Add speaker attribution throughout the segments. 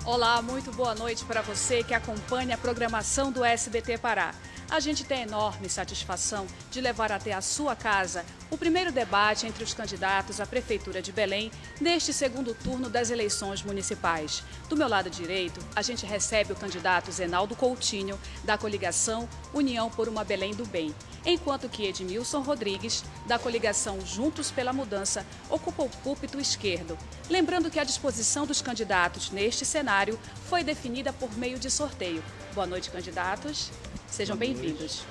Speaker 1: Olá, muito boa noite para você que acompanha a programação do SBT Pará. A gente tem enorme satisfação de levar até a sua casa o primeiro debate entre os candidatos à Prefeitura de Belém neste segundo turno das eleições municipais. Do meu lado direito, a gente recebe o candidato Zenaldo Coutinho, da coligação União por uma Belém do Bem, enquanto que Edmilson Rodrigues, da coligação Juntos pela Mudança, ocupa o púlpito esquerdo. Lembrando que a disposição dos candidatos neste cenário foi definida por meio de sorteio. Boa noite, candidatos. Sejam bem-vindos.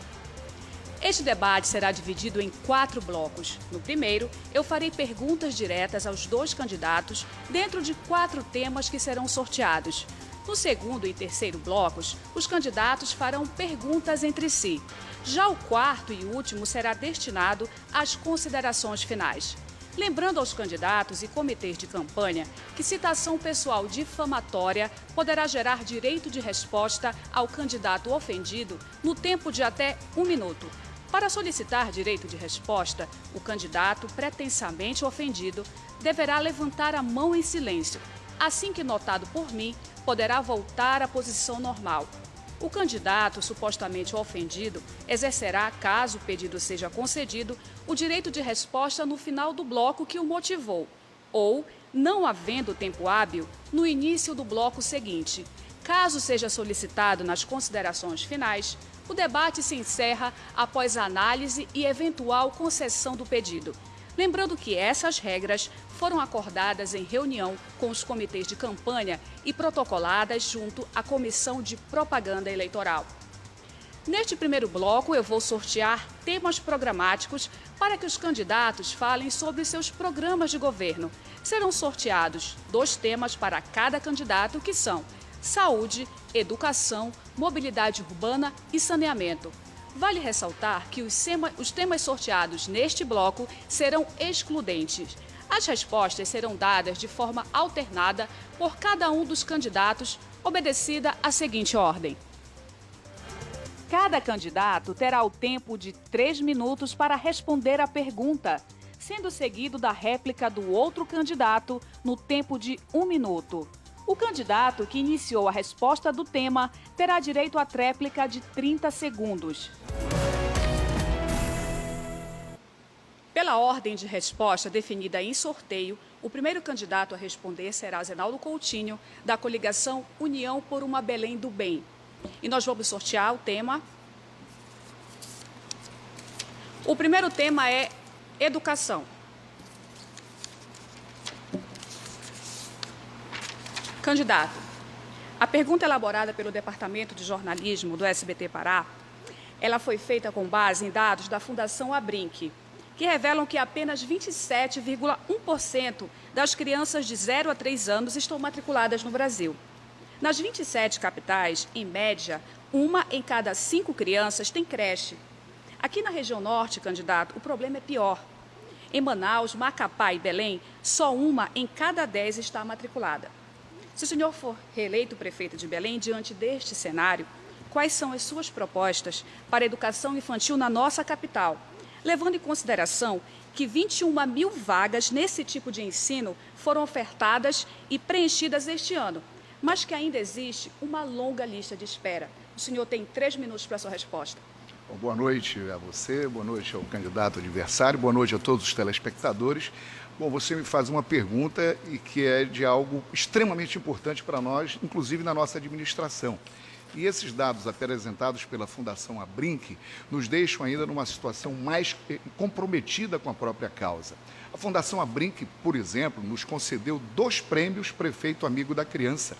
Speaker 1: Este debate será dividido em 4 blocos. No primeiro, eu farei perguntas diretas aos 2 candidatos dentro de 4 temas que serão sorteados. No segundo e terceiro blocos, os candidatos farão perguntas entre si. Já o quarto e último será destinado às considerações finais. Lembrando aos candidatos e comitês de campanha que citação pessoal difamatória poderá gerar direito de resposta ao candidato ofendido no tempo de até 1 minuto. Para solicitar direito de resposta, o candidato pretensamente ofendido deverá levantar a mão em silêncio. Assim que notado por mim, poderá voltar à posição normal. O candidato supostamente ofendido exercerá, caso o pedido seja concedido, o direito de resposta no final do bloco que o motivou, ou, não havendo tempo hábil, no início do bloco seguinte. Caso seja solicitado nas considerações finais, o debate se encerra após a análise e eventual concessão do pedido. Lembrando que essas regras foram acordadas em reunião com os comitês de campanha e protocoladas junto à Comissão de Propaganda Eleitoral. Neste primeiro bloco, eu vou sortear temas programáticos para que os candidatos falem sobre seus programas de governo. Serão sorteados 2 temas para cada candidato, que são saúde, educação, mobilidade urbana e saneamento. Vale ressaltar que os temas sorteados neste bloco serão excludentes. As respostas serão dadas de forma alternada por cada um dos candidatos, obedecida a seguinte ordem. Cada candidato terá o tempo de 3 minutos para responder a pergunta, sendo seguido da réplica do outro candidato no tempo de 1 minuto. O candidato que iniciou a resposta do tema terá direito à tréplica de 30 segundos. Pela ordem de resposta definida em sorteio, o primeiro candidato a responder será Zenaldo Coutinho, da coligação União por uma Belém do Bem. E nós vamos sortear o tema. O primeiro tema é educação. Candidato, a pergunta elaborada pelo Departamento de Jornalismo do SBT Pará, ela foi feita com base em dados da Fundação Abrinq, que revelam que apenas 27,1% das crianças de 0 a 3 anos estão matriculadas no Brasil. Nas 27 capitais, em média, 1 em cada 5 crianças tem creche. Aqui na região norte, candidato, o problema é pior. Em Manaus, Macapá e Belém, só 1 em cada 10 está matriculada. Se o senhor for reeleito prefeito de Belém, diante deste cenário, quais são as suas propostas para a educação infantil na nossa capital, levando em consideração que 21 mil vagas nesse tipo de ensino foram ofertadas e preenchidas este ano, mas que ainda existe uma longa lista de espera? O senhor tem 3 minutos para a sua resposta.
Speaker 2: Bom, boa noite a você, boa noite ao candidato adversário, boa noite a todos os telespectadores. Bom, você me faz uma pergunta e que é de algo extremamente importante para nós, inclusive na nossa administração. E esses dados apresentados pela Fundação Abrinq nos deixam ainda numa situação mais comprometida com a própria causa. A Fundação Abrinq, por exemplo, nos concedeu 2 prêmios Prefeito Amigo da Criança.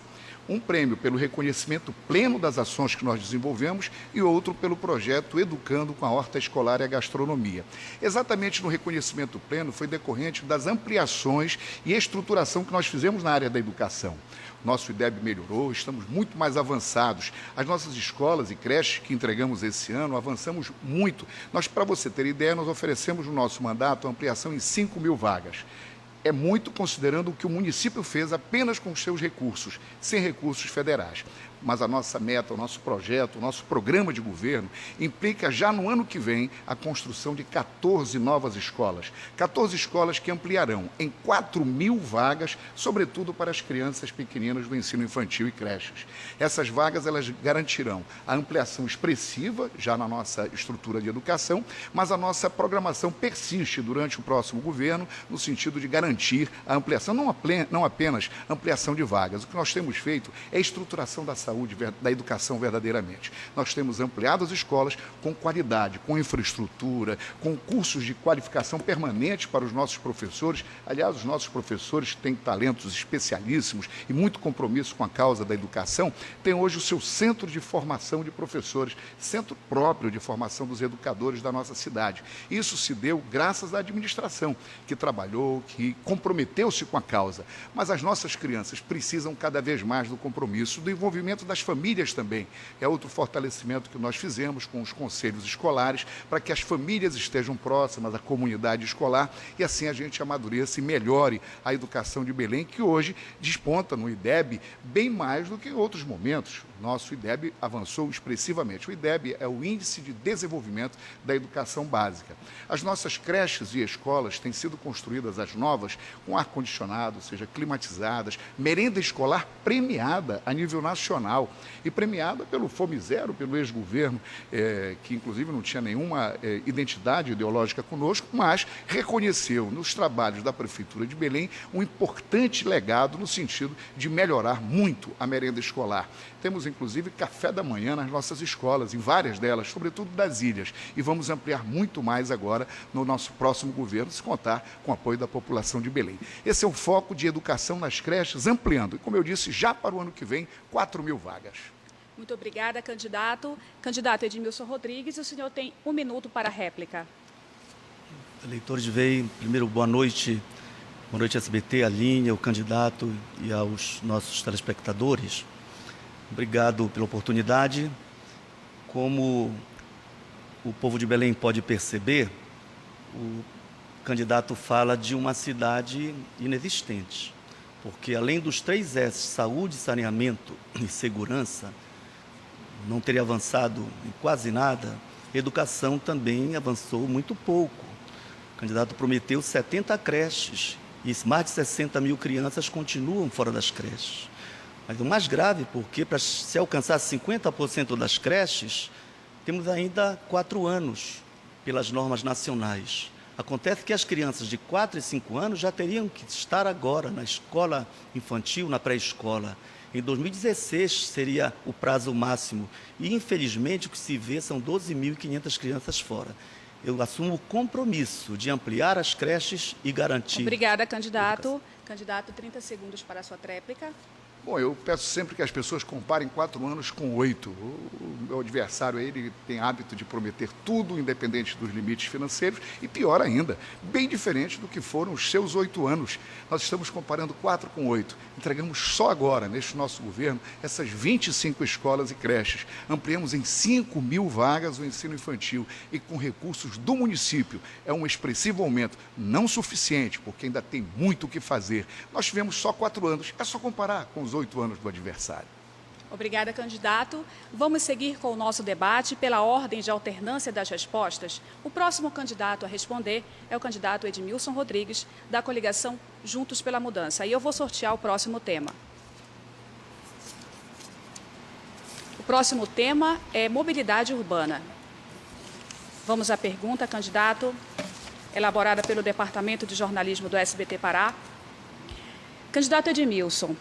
Speaker 2: Um prêmio pelo reconhecimento pleno das ações que nós desenvolvemos e outro pelo projeto Educando com a Horta Escolar e a Gastronomia. Exatamente no reconhecimento pleno foi decorrente das ampliações e estruturação que nós fizemos na área da educação. Nosso IDEB melhorou, estamos muito mais avançados. As nossas escolas e creches que entregamos esse ano, avançamos muito. Para você ter ideia, nós oferecemos no nosso mandato a ampliação em 5 mil vagas. É muito considerando o que o município fez apenas com os seus recursos, sem recursos federais. mas a nossa meta, o nosso projeto, o nosso programa de governo implica já no ano que vem a construção de 14 novas escolas. 14 escolas que ampliarão em 4.000 vagas, sobretudo para as crianças pequeninas do ensino infantil e creches. Essas vagas elas garantirão a ampliação expressiva já na nossa estrutura de educação, mas a nossa programação persiste durante o próximo governo no sentido de garantir a ampliação, não apenas ampliação de vagas. O que nós temos feito é a estruturação da saúde, da educação verdadeiramente. Nós temos ampliado as escolas com qualidade, com infraestrutura, com cursos de qualificação permanente para os nossos professores. Aliás, os nossos professores têm talentos especialíssimos e muito compromisso com a causa da educação. Tem hoje o seu centro de formação de professores, centro próprio de formação dos educadores da nossa cidade. Isso se deu graças à administração, que trabalhou, que comprometeu-se com a causa. Mas as nossas crianças precisam cada vez mais do compromisso, do envolvimento das famílias também. É outro fortalecimento que nós fizemos com os conselhos escolares, para que as famílias estejam próximas à comunidade escolar e assim a gente amadureça e melhore a educação de Belém, que hoje desponta no IDEB bem mais do que em outros momentos. Nosso IDEB avançou expressivamente. O IDEB é o Índice de Desenvolvimento da Educação Básica. As nossas creches e escolas têm sido construídas, as novas, com ar-condicionado, ou seja, climatizadas, merenda escolar premiada a nível nacional e premiada pelo Fome Zero, pelo ex-governo, que inclusive não tinha nenhuma identidade ideológica conosco, mas reconheceu nos trabalhos da Prefeitura de Belém um importante legado no sentido de melhorar muito a merenda escolar. Temos, inclusive, café da manhã nas nossas escolas, em várias delas, sobretudo das ilhas, e vamos ampliar muito mais agora no nosso próximo governo, se contar com o apoio da população de Belém. Esse é o foco de educação nas creches, ampliando, e como eu disse, já para o ano que vem, 4.000 vagas.
Speaker 1: Muito obrigada, candidato. Candidato Edmilson Rodrigues, o senhor tem 1 minuto para a réplica.
Speaker 3: Eleitores de Belém, primeiro, boa noite SBT, a linha, o candidato e aos nossos telespectadores. Obrigado pela oportunidade. Como o povo de Belém pode perceber, o candidato fala de uma cidade inexistente, porque além dos 3 S, saúde, saneamento e segurança, não teria avançado em quase nada. Educação também avançou muito pouco. O candidato prometeu 70 creches e mais de 60 mil crianças continuam fora das creches. Mas o mais grave, porque para se alcançar 50% das creches, temos ainda 4 anos pelas normas nacionais. Acontece que as crianças de 4 e 5 anos já teriam que estar agora na escola infantil, na pré-escola. Em 2016 seria o prazo máximo. E, infelizmente, o que se vê são 12.500 crianças fora. Eu assumo o compromisso de ampliar as creches e garantir...
Speaker 1: Obrigada, candidato. Candidato, 30 segundos para a sua tréplica.
Speaker 2: Bom, eu peço sempre que as pessoas comparem 4 anos com 8. O meu adversário, ele tem hábito de prometer tudo, independente dos limites financeiros, e pior ainda, bem diferente do que foram os seus 8 anos. Nós estamos comparando 4 com 8. Entregamos só agora, neste nosso governo, essas 25 escolas e creches. Ampliamos em 5.000 vagas o ensino infantil e com recursos do município. É um expressivo aumento, não suficiente, porque ainda tem muito o que fazer. Nós tivemos só 4 anos, é só comparar com os 8 anos do adversário.
Speaker 1: Obrigada, candidato. Vamos seguir com o nosso debate pela ordem de alternância das respostas. O próximo candidato a responder é o candidato Edmilson Rodrigues, da coligação Juntos pela Mudança. E eu vou sortear o próximo tema. O próximo tema é mobilidade urbana. Vamos à pergunta, candidato, elaborada pelo Departamento de Jornalismo do SBT Pará. Candidato Edmilson,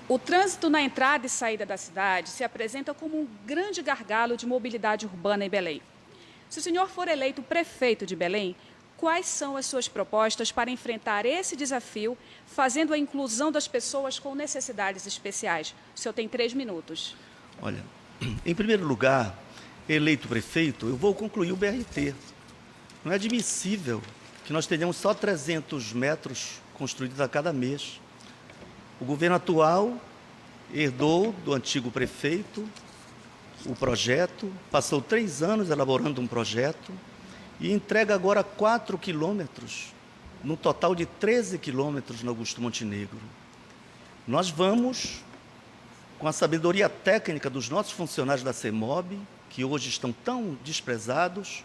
Speaker 1: o trânsito na entrada e saída da cidade se apresenta como um grande gargalo de mobilidade urbana em Belém. Se o senhor for eleito prefeito de Belém, quais são as suas propostas para enfrentar esse desafio, fazendo a inclusão das pessoas com necessidades especiais? O senhor tem 3 minutos.
Speaker 3: Olha, em primeiro lugar, eleito prefeito, eu vou concluir o BRT. Não é admissível que nós tenhamos só 300 metros construídos a cada mês. O governo atual herdou do antigo prefeito o projeto, passou 3 anos elaborando um projeto e entrega agora 4 quilômetros, no total de 13 quilômetros no Augusto Montenegro. Nós vamos com a sabedoria técnica dos nossos funcionários da CEMOB, que hoje estão tão desprezados,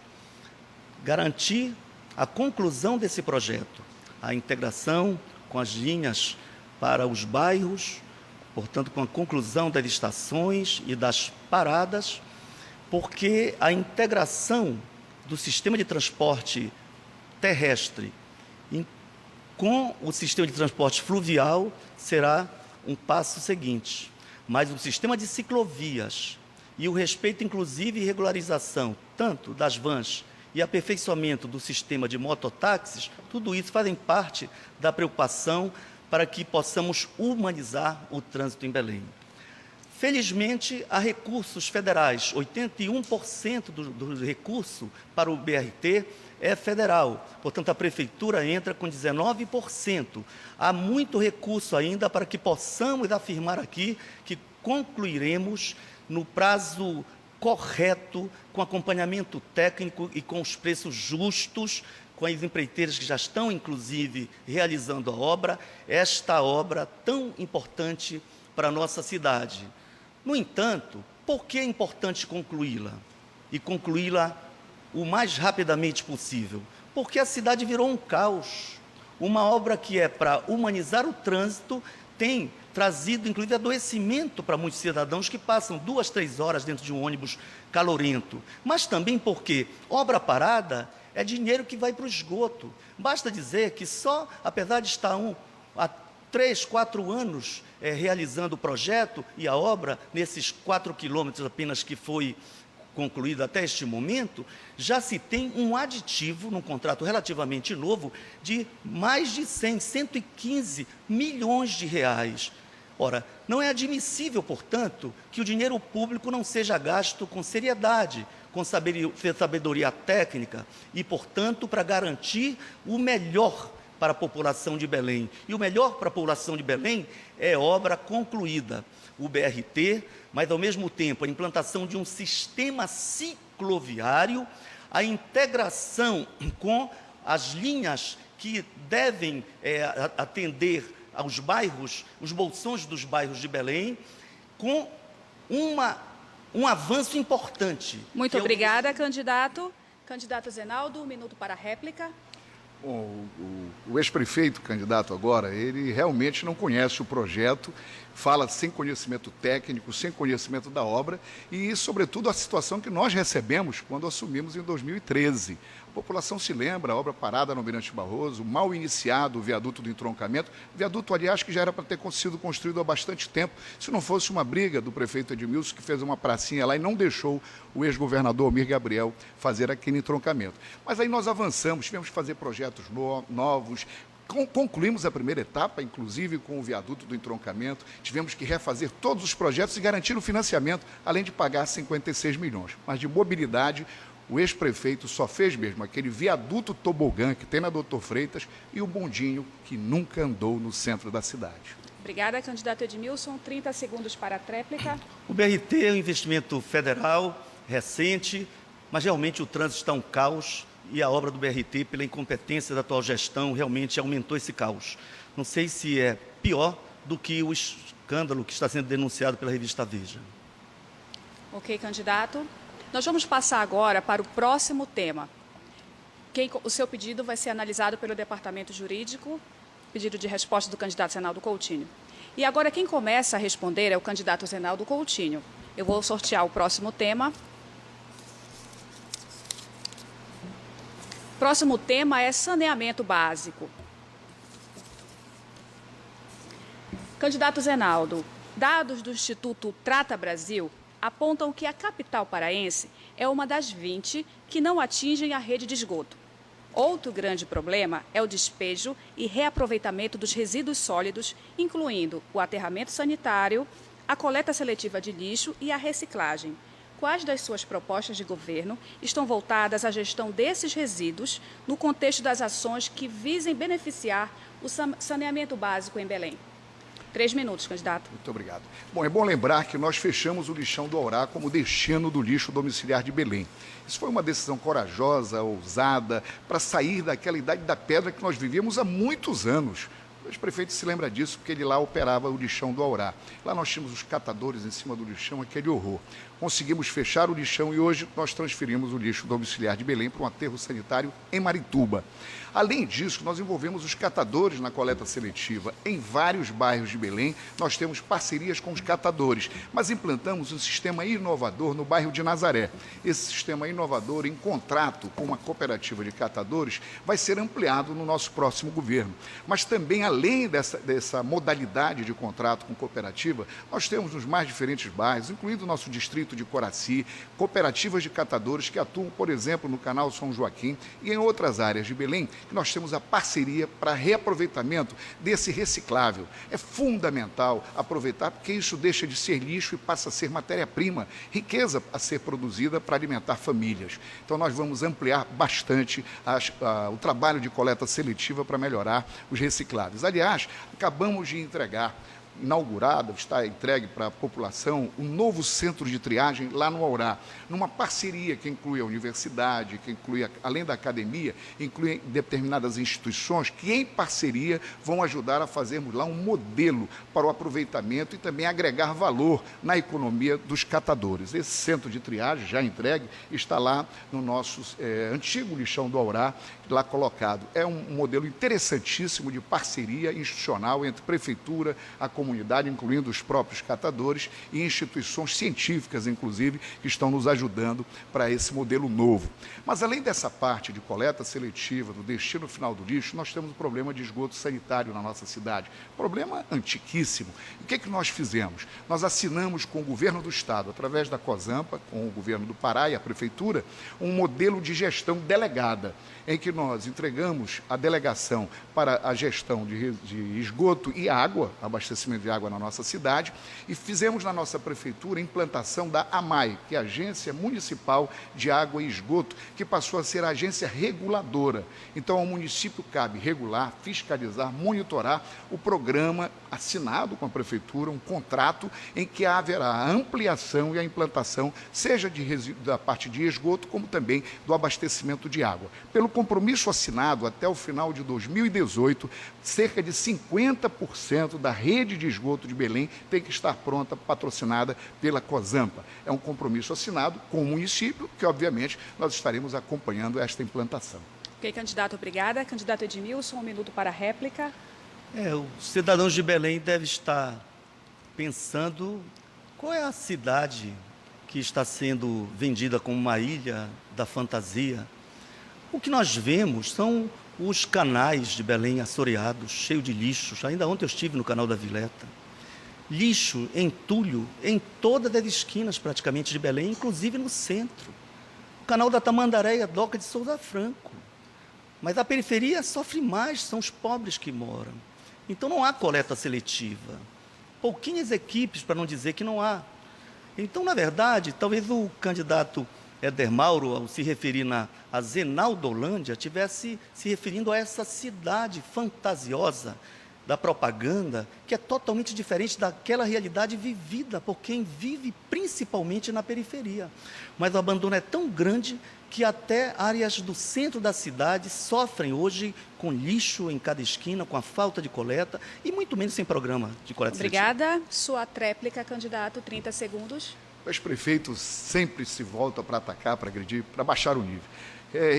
Speaker 3: garantir a conclusão desse projeto, a integração com as linhas para os bairros, portanto, com a conclusão das estações e das paradas, porque a integração do sistema de transporte terrestre com o sistema de transporte fluvial será um passo seguinte. Mas o sistema de ciclovias e o respeito, inclusive, e regularização, tanto das vans e aperfeiçoamento do sistema de mototáxis, tudo isso fazem parte da preocupação para que possamos humanizar o trânsito em Belém. Felizmente, há recursos federais, 81% do recurso para o BRT é federal, portanto, a Prefeitura entra com 19%. Há muito recurso ainda para que possamos afirmar aqui que concluiremos no prazo correto, com acompanhamento técnico e com os preços justos, com as empreiteiras que já estão, inclusive, realizando a obra, esta obra tão importante para a nossa cidade. No entanto, por que é importante concluí-la? E concluí-la o mais rapidamente possível? Porque a cidade virou um caos. Uma obra que é para humanizar o trânsito tem trazido, inclusive, adoecimento para muitos cidadãos que passam 2, 3 horas dentro de um ônibus calorento. Mas também porque obra parada é dinheiro que vai para o esgoto. Basta dizer que só, apesar de estar há 3, 4 anos realizando o projeto e a obra, nesses 4 quilômetros apenas que foi concluído até este momento, já se tem um aditivo, num contrato relativamente novo, de mais de 115 milhões de reais. Ora, não é admissível, portanto, que o dinheiro público não seja gasto com seriedade, com sabedoria técnica e, portanto, para garantir o melhor para a população de Belém. E o melhor para a população de Belém é obra concluída, o BRT, mas, ao mesmo tempo, a implantação de um sistema cicloviário, a integração com as linhas que devem atender aos bairros, os bolsões dos bairros de Belém, com um avanço importante.
Speaker 1: Muito obrigada, candidato. Candidato Zenaldo, 1 minuto para a réplica.
Speaker 2: Bom, o ex-prefeito, candidato agora, ele realmente não conhece o projeto, fala sem conhecimento técnico, sem conhecimento da obra e, sobretudo, a situação que nós recebemos quando assumimos em 2013. A população se lembra, a obra parada no Almirante Barroso, mal iniciado o viaduto do entroncamento, viaduto, aliás, que já era para ter sido construído há bastante tempo, se não fosse uma briga do prefeito Edmilson, que fez uma pracinha lá e não deixou o ex-governador Almir Gabriel fazer aquele entroncamento. Mas aí nós avançamos, tivemos que fazer projetos novos, concluímos a primeira etapa, inclusive com o viaduto do entroncamento, tivemos que refazer todos os projetos e garantir o financiamento, além de pagar 56 milhões. Mas de mobilidade, o ex-prefeito só fez mesmo aquele viaduto tobogã que tem na Doutor Freitas e o bondinho que nunca andou no centro da cidade.
Speaker 1: Obrigada, candidato Edmilson. 30 segundos para a tréplica.
Speaker 3: O BRT é um investimento federal, recente, mas realmente o trânsito está um caos e a obra do BRT, pela incompetência da atual gestão, realmente aumentou esse caos. Não sei se é pior do que o escândalo que está sendo denunciado pela revista Veja.
Speaker 1: Ok, candidato. Nós vamos passar agora para o próximo tema. O seu pedido vai ser analisado pelo Departamento Jurídico, pedido de resposta do candidato Zenaldo Coutinho. E agora quem começa a responder é o candidato Zenaldo Coutinho. Eu vou sortear o próximo tema. Próximo tema é saneamento básico. Candidato Zenaldo, dados do Instituto Trata Brasil apontam que a capital paraense é uma das 20 que não atingem a rede de esgoto. Outro grande problema é o despejo e reaproveitamento dos resíduos sólidos, incluindo o aterramento sanitário, a coleta seletiva de lixo e a reciclagem. Quais das suas propostas de governo estão voltadas à gestão desses resíduos no contexto das ações que visem beneficiar o saneamento básico em Belém? 3 minutos, candidato.
Speaker 2: Muito obrigado. Bom, é bom lembrar que nós fechamos o lixão do Aurá como destino do lixo domiciliar de Belém. Isso foi uma decisão corajosa, ousada, para sair daquela idade da pedra que nós vivíamos há muitos anos. O ex-prefeito se lembra disso porque ele lá operava o lixão do Aurá. Lá nós tínhamos os catadores em cima do lixão, aquele horror. Conseguimos fechar o lixão e hoje nós transferimos o lixo domiciliar de Belém para um aterro sanitário em Marituba. Além disso, nós envolvemos os catadores na coleta seletiva. Em vários bairros de Belém, nós temos parcerias com os catadores, mas implantamos um sistema inovador no bairro de Nazaré. Esse sistema inovador, em contrato com uma cooperativa de catadores, vai ser ampliado no nosso próximo governo. Mas também, além dessa modalidade de contrato com cooperativa, nós temos nos mais diferentes bairros, incluindo o nosso distrito de Coraci, cooperativas de catadores que atuam, por exemplo, no canal São Joaquim e em outras áreas de Belém, que nós temos a parceria para reaproveitamento desse reciclável. É fundamental aproveitar, porque isso deixa de ser lixo e passa a ser matéria-prima, riqueza a ser produzida para alimentar famílias. Então nós vamos ampliar bastante o trabalho de coleta seletiva para melhorar os recicláveis. Aliás, acabamos de inaugurada, está entregue para a população, um novo centro de triagem lá no Aurá, numa parceria que inclui a universidade, que inclui, além da academia, inclui determinadas instituições que, em parceria, vão ajudar a fazermos lá um modelo para o aproveitamento e também agregar valor na economia dos catadores. Esse centro de triagem, já entregue, está lá no nosso antigo lixão do Aurá, lá colocado. É um modelo interessantíssimo de parceria institucional entre prefeitura, a comunidade, incluindo os próprios catadores e instituições científicas, inclusive, que estão nos ajudando para esse modelo novo. Mas, além dessa parte de coleta seletiva, do destino final do lixo, nós temos o problema de esgoto sanitário na nossa cidade. Problema antiquíssimo. O que nós fizemos? Nós assinamos com o governo do estado, através da COSAMPA, com o governo do Pará e a prefeitura, um modelo de gestão delegada, em que nós entregamos a delegação para a gestão de esgoto e água, abastecimento de água na nossa cidade, e fizemos na nossa prefeitura a implantação da AMAI, que é a Agência Municipal de Água e Esgoto, que passou a ser a agência reguladora. Então, ao município cabe regular, fiscalizar, monitorar o programa assinado com a prefeitura, um contrato em que haverá a ampliação e a implantação, seja da parte de esgoto, como também do abastecimento de água. Pelo compromisso assinado até o final de 2018, cerca de 50% da rede de esgoto de Belém tem que estar pronta, patrocinada pela COSAMPA. É um compromisso assinado com o município, que obviamente nós estaremos acompanhando esta implantação.
Speaker 1: Ok, candidato, obrigada. Candidato Edmilson, 1 minuto para a réplica.
Speaker 3: Os cidadãos de Belém devem estar pensando qual é a cidade que está sendo vendida como uma ilha da fantasia. O que nós vemos são os canais de Belém assoreados, cheios de lixos. Ainda ontem eu estive no canal da Vileta. Lixo, entulho, em todas as esquinas praticamente de Belém, inclusive no centro. O canal da Tamandaré e a Doca de Souza Franco. Mas a periferia sofre mais, são os pobres que moram. Então não há coleta seletiva. Pouquinhas equipes, para não dizer que não há. Então, na verdade, talvez o candidato Éder Mauro, ao se referir a Zenaldolândia, estivesse se referindo a essa cidade fantasiosa da propaganda, que é totalmente diferente daquela realidade vivida por quem vive principalmente na periferia. Mas o abandono é tão grande que até áreas do centro da cidade sofrem hoje com lixo em cada esquina, com a falta de coleta e muito menos sem programa de coleta seletiva.
Speaker 1: Obrigada. Sua tréplica, candidato, 30 segundos.
Speaker 2: O ex-prefeito sempre se volta para atacar, para agredir, para baixar o nível.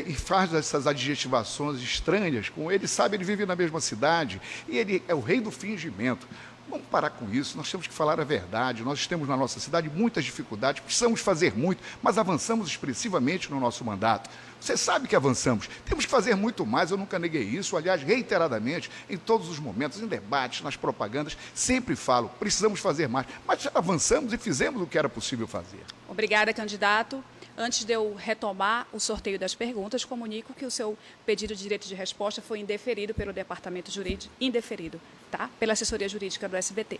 Speaker 2: E faz essas adjetivações estranhas com ele, sabe, ele vive na mesma cidade e ele é o rei do fingimento. Vamos parar com isso, nós temos que falar a verdade. Nós temos na nossa cidade muitas dificuldades, precisamos fazer muito, mas avançamos expressivamente no nosso mandato. Você sabe que avançamos, temos que fazer muito mais, eu nunca neguei isso, aliás, reiteradamente, em todos os momentos, em debates, nas propagandas, sempre falo, precisamos fazer mais, mas avançamos e fizemos o que era possível fazer.
Speaker 1: Obrigada, candidato. Antes de eu retomar o sorteio das perguntas, comunico que o seu pedido de direito de resposta foi indeferido pelo Departamento Jurídico, tá? Pela assessoria jurídica do SBT.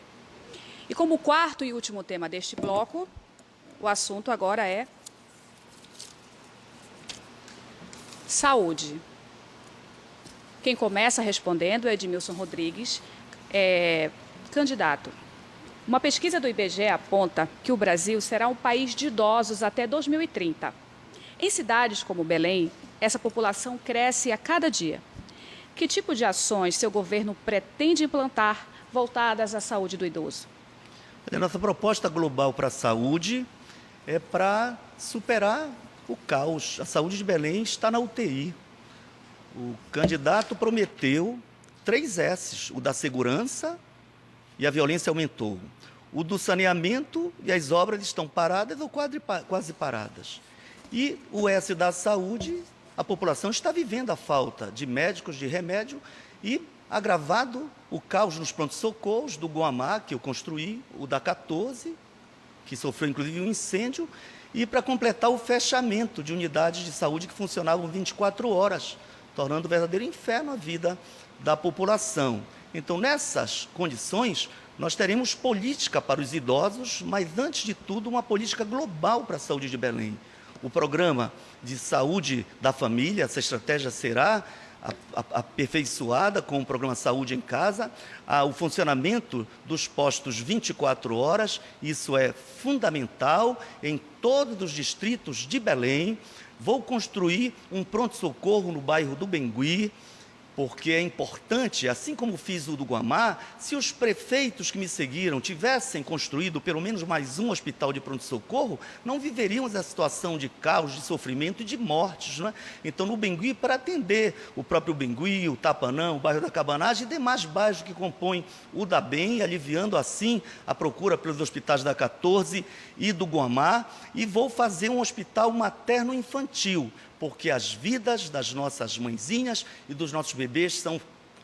Speaker 1: E como quarto e último tema deste bloco, o assunto agora é saúde. Quem começa respondendo é Edmilson Rodrigues, candidato. Uma pesquisa do IBGE aponta que o Brasil será um país de idosos até 2030. Em cidades como Belém, essa população cresce a cada dia. Que tipo de ações seu governo pretende implantar voltadas à saúde do idoso?
Speaker 3: A nossa proposta global para a saúde é para superar o caos. A saúde de Belém está na UTI. O candidato prometeu 3 S's, o da segurança e a violência aumentou. O do saneamento e as obras estão paradas ou quase paradas. E o S da saúde, a população está vivendo a falta de médicos, de remédio e agravado o caos nos pronto-socorros do Guamá, que eu construí, o da 14, que sofreu inclusive um incêndio, e para completar o fechamento de unidades de saúde que funcionavam 24 horas, tornando um verdadeiro inferno a vida da população. Então, nessas condições, nós teremos política para os idosos, mas, antes de tudo, uma política global para a saúde de Belém. O programa de saúde da família, essa estratégia será aperfeiçoada com o programa Saúde em Casa, o funcionamento dos postos 24 horas, isso é fundamental em todos os distritos de Belém. Vou construir um pronto-socorro no bairro do Bengui, porque é importante, assim como fiz o do Guamá, se os prefeitos que me seguiram tivessem construído pelo menos mais um hospital de pronto-socorro, não viveríamos a situação de caos, de sofrimento e de mortes, não é? Então, no Bengui, para atender o próprio Bengui, o Tapanã, o bairro da Cabanagem e demais bairros que compõem o da Bem, aliviando assim a procura pelos hospitais da 14 e do Guamá, e vou fazer um hospital materno-infantil, porque as vidas das nossas mãezinhas e dos nossos bebês são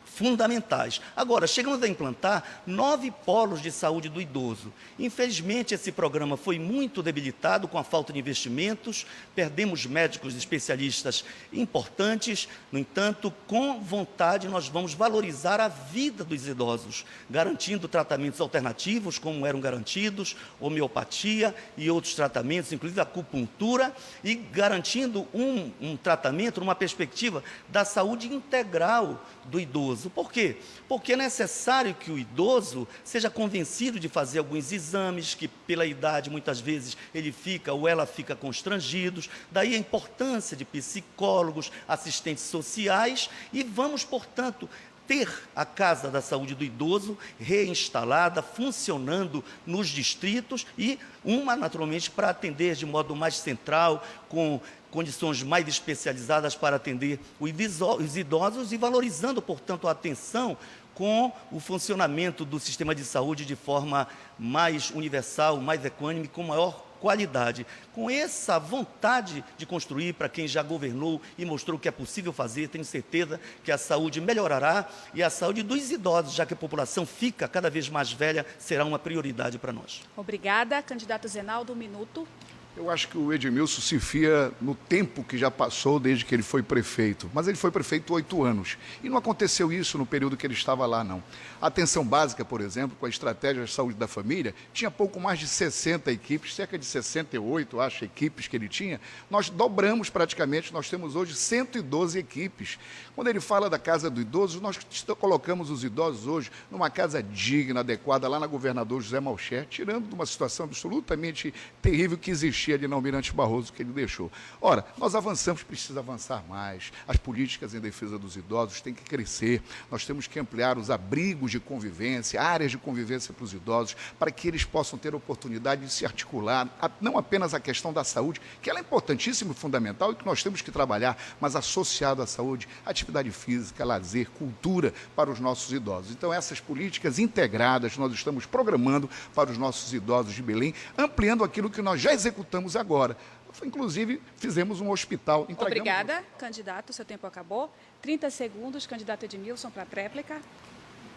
Speaker 3: fundamentais. Agora, chegamos a implantar 9 polos de saúde do idoso. Infelizmente, esse programa foi muito debilitado com a falta de investimentos, perdemos médicos especialistas importantes. No entanto, com vontade, nós vamos valorizar a vida dos idosos, garantindo tratamentos alternativos, como eram garantidos, homeopatia e outros tratamentos, inclusive acupuntura, e garantindo um tratamento numa perspectiva da saúde integral do idoso. Por quê? Porque é necessário que o idoso seja convencido de fazer alguns exames, que pela idade muitas vezes ele fica ou ela fica constrangidos, daí a importância de psicólogos, assistentes sociais, e vamos, portanto, ter a Casa da Saúde do Idoso reinstalada, funcionando nos distritos, e uma, naturalmente, para atender de modo mais central, com condições mais especializadas para atender os idosos e valorizando, portanto, a atenção com o funcionamento do sistema de saúde de forma mais universal, mais equânime, com maior qualidade. Com essa vontade de construir, para quem já governou e mostrou que é possível fazer, tenho certeza que a saúde melhorará, e a saúde dos idosos, já que a população fica cada vez mais velha, será uma prioridade para nós.
Speaker 1: Obrigada. Candidato Zenaldo, 1 minuto.
Speaker 2: Eu acho que o Edmilson se fia no tempo que já passou desde que ele foi prefeito. Mas ele foi prefeito 8 anos. E não aconteceu isso no período que ele estava lá, não. A atenção básica, por exemplo, com a estratégia de saúde da família, tinha pouco mais de 60 equipes, cerca de 68, acho, equipes que ele tinha. Nós dobramos praticamente, nós temos hoje 112 equipes. Quando ele fala da Casa do Idoso, nós colocamos os idosos hoje numa casa digna, adequada, lá na Governador José Malcher, tirando de uma situação absolutamente terrível que existia ali na Almirante Barroso, que ele deixou. Ora, nós avançamos, precisa avançar mais. As políticas em defesa dos idosos têm que crescer. Nós temos que ampliar os abrigos de convivência, áreas de convivência para os idosos, para que eles possam ter a oportunidade de se articular, não apenas a questão da saúde, que ela é importantíssima e fundamental e que nós temos que trabalhar, mas associado à saúde, atividade física, lazer, cultura para os nossos idosos. Então, essas políticas integradas nós estamos programando para os nossos idosos de Belém, ampliando aquilo que nós já executamos agora. Inclusive, fizemos um hospital.
Speaker 1: Obrigada, candidato. Seu tempo acabou. 30 segundos, candidato Edmilson, para a tréplica.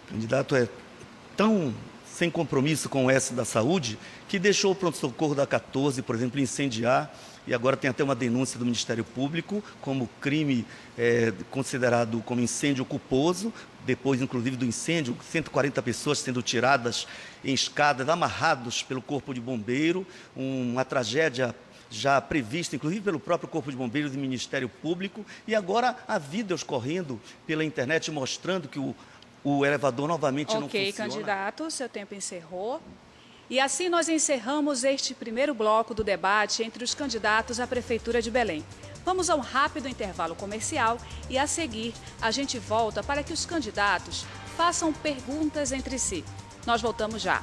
Speaker 3: O candidato é tão sem compromisso com o S da saúde que deixou o pronto-socorro da 14, por exemplo, incendiar, e agora tem até uma denúncia do Ministério Público como crime considerado como incêndio culposo. Depois, inclusive, do incêndio, 140 pessoas sendo tiradas em escadas, amarrados pelo Corpo de Bombeiro, uma tragédia já prevista, inclusive pelo próprio Corpo de Bombeiros e Ministério Público, e agora há vídeos correndo pela internet mostrando que o elevador novamente não funciona.
Speaker 1: Ok, candidato, seu tempo encerrou. E assim nós encerramos este primeiro bloco do debate entre os candidatos à Prefeitura de Belém. Vamos a um rápido intervalo comercial e, a seguir, a gente volta para que os candidatos façam perguntas entre si. Nós voltamos já.